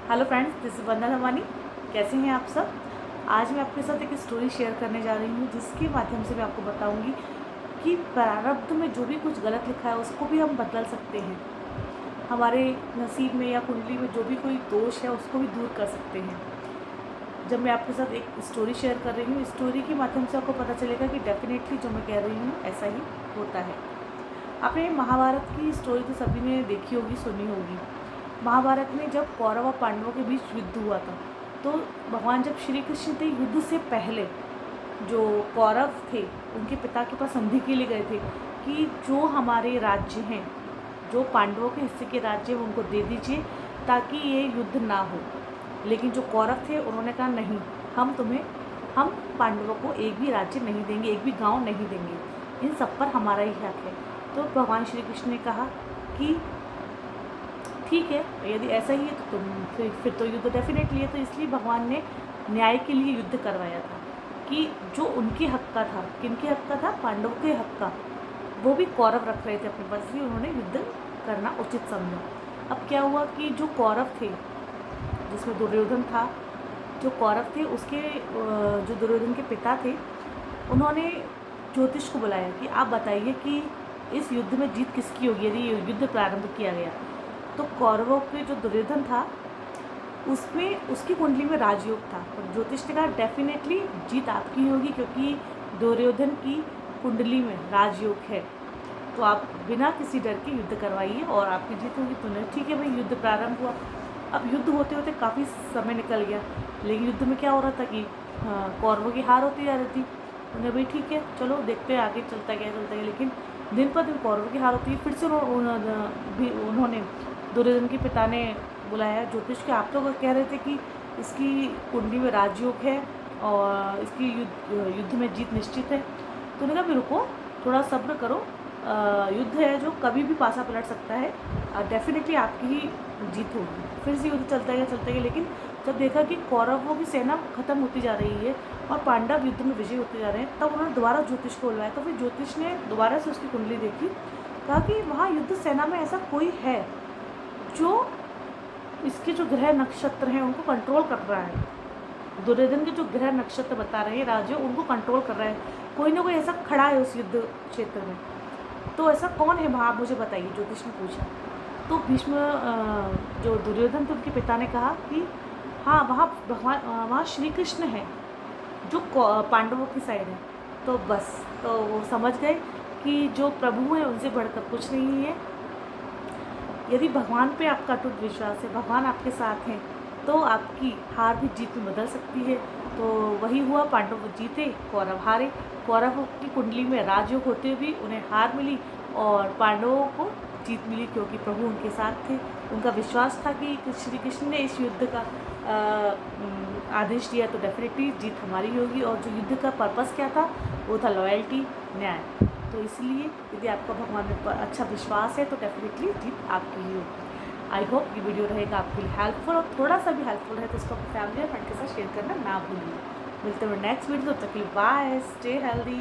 Hello friends, this is वंदना धमानी। कैसे हैं आप सब। आज मैं आपके साथ एक स्टोरी शेयर करने जा रही हूँ जिसके माध्यम से मैं आपको बताऊंगी कि प्रारब्ध में जो भी कुछ गलत लिखा है उसको भी हम बदल सकते हैं। हमारे नसीब में या कुंडली में जो भी कोई दोष है उसको भी दूर कर सकते हैं। जब मैं आपके साथ एक स्टोरी शेयर कर रही हूँ, स्टोरी के माध्यम से आपको पता चलेगा कि डेफिनेटली जो मैं कह रही हूँ ऐसा ही होता है। आपने महाभारत की स्टोरी तो सभी ने देखी होगी, सुनी होगी। महाभारत में जब कौरव और पांडवों के बीच युद्ध हुआ था, तो भगवान जब श्री कृष्ण थे, युद्ध से पहले जो कौरव थे उनके पिता के पास संधि के लिए गए थे कि जो हमारे राज्य हैं, जो पांडवों के हिस्से के राज्य हैं, उनको दे दीजिए ताकि ये युद्ध ना हो। लेकिन जो कौरव थे उन्होंने कहा नहीं, हम पांडवों को एक भी राज्य नहीं देंगे, एक भी गांव नहीं देंगे, इन सब पर हमारा ही हक है। तो भगवान श्री कृष्ण ने कहा कि ठीक है, यदि ऐसा ही है तो तुम फिर तो युद्ध डेफिनेटली है। तो इसलिए भगवान ने न्याय के लिए युद्ध करवाया था कि जो उनके हक का था, किनके हक का था, पांडवों के हक का, वो भी कौरव रख रहे थे अपने पास, इसलिए उन्होंने युद्ध करना उचित समझा। अब क्या हुआ कि जो कौरव थे, जिसमें दुर्योधन था, जो कौरव थे उसके जो दुर्योधन के पिता थे, उन्होंने ज्योतिष को बुलाया कि आप बताइए कि इस युद्ध में जीत किसकी होगी यदि युद्ध प्रारंभ किया गया। तो कौरवों के जो दुर्योधन था उसमें उसकी कुंडली में राजयोग था, और ज्योतिष ने कहा डेफिनेटली जीत आपकी होगी क्योंकि दुर्योधन की कुंडली में राजयोग है, तो आप बिना किसी डर के युद्ध करवाइए और आपकी जीत होगी। तो नहीं, ठीक है भाई, युद्ध प्रारंभ हुआ। अब युद्ध होते होते काफ़ी समय निकल गया, लेकिन युद्ध में क्या हो रहा था कि कौरवों की हार होती जा रही थी। उन्हें भाई ठीक है, चलो देखते हैं आगे चलता गया, लेकिन दिन पर दिन कौरवों की हार होती है। फिर से उन्होंने दुर्योधन के पिता ने बुलाया ज्योतिष के, आप तो कह रहे थे कि इसकी कुंडली में राजयोग है और इसकी युद्ध में जीत निश्चित है। तो उन्होंने कहा भी रुको, थोड़ा सब्र करो, युद्ध है जो कभी भी पासा पलट सकता है, डेफिनेटली आपकी ही जीत होगी। फिर से युद्ध चलता गया, लेकिन जब देखा कि कौरवों की सेना खत्म होती जा रही है और पांडव युद्ध में विजय होते जा रहे हैं, तब उन्होंने दोबारा ज्योतिष को बुलवाया। तो फिर ज्योतिष ने दोबारा से उसकी कुंडली देखी, कहा कि वहाँ युद्ध सेना में ऐसा कोई है जो इसके जो ग्रह नक्षत्र हैं उनको कंट्रोल कर रहा है। दुर्योधन के जो ग्रह नक्षत्र बता रहे हैं राज्य, उनको कंट्रोल कर रहा है, कोई ना कोई ऐसा खड़ा है उस युद्ध क्षेत्र में। तो ऐसा कौन है वहाँ, आप मुझे बताइए, ज्योतिष ने पूछा। तो भीष्म जो दुर्योधन थे उनके पिता ने कहा कि हाँ, वहाँ श्री कृष्ण है जो पांडवों की साइड है। तो बस, तो वो समझ गए कि जो प्रभु है उनसे बढ़कर कुछ नहीं है। यदि भगवान पे आपका अटूट विश्वास है, भगवान आपके साथ हैं, तो आपकी हार भी जीत में बदल सकती है। तो वही हुआ, पांडव जीते, कौरव हारे। कौरवों की कुंडली में राजयोग होते हुए उन्हें हार मिली और पांडवों को जीत मिली क्योंकि प्रभु उनके साथ थे। उनका विश्वास था कि श्री कृष्ण ने इस युद्ध का आदेश दिया तो डेफिनेटली जीत हमारी होगी। और जो युद्ध का पर्पस क्या था, वो था लॉयल्टी, न्याय। तो इसलिए यदि आपका भगवान पर अच्छा विश्वास है तो डेफिनेटली जीत आपकी ही होगी। आई होप ये वीडियो रहेगा आपके लिए हेल्पफुल, और थोड़ा सा भी हेल्पफुल है तो इसको अपनी फैमिली और फ्रेंड के साथ शेयर करना ना भूलिए। मिलते हुए नेक्स्ट वीडियो, तब तक के लिए बाय, स्टे हेल्दी।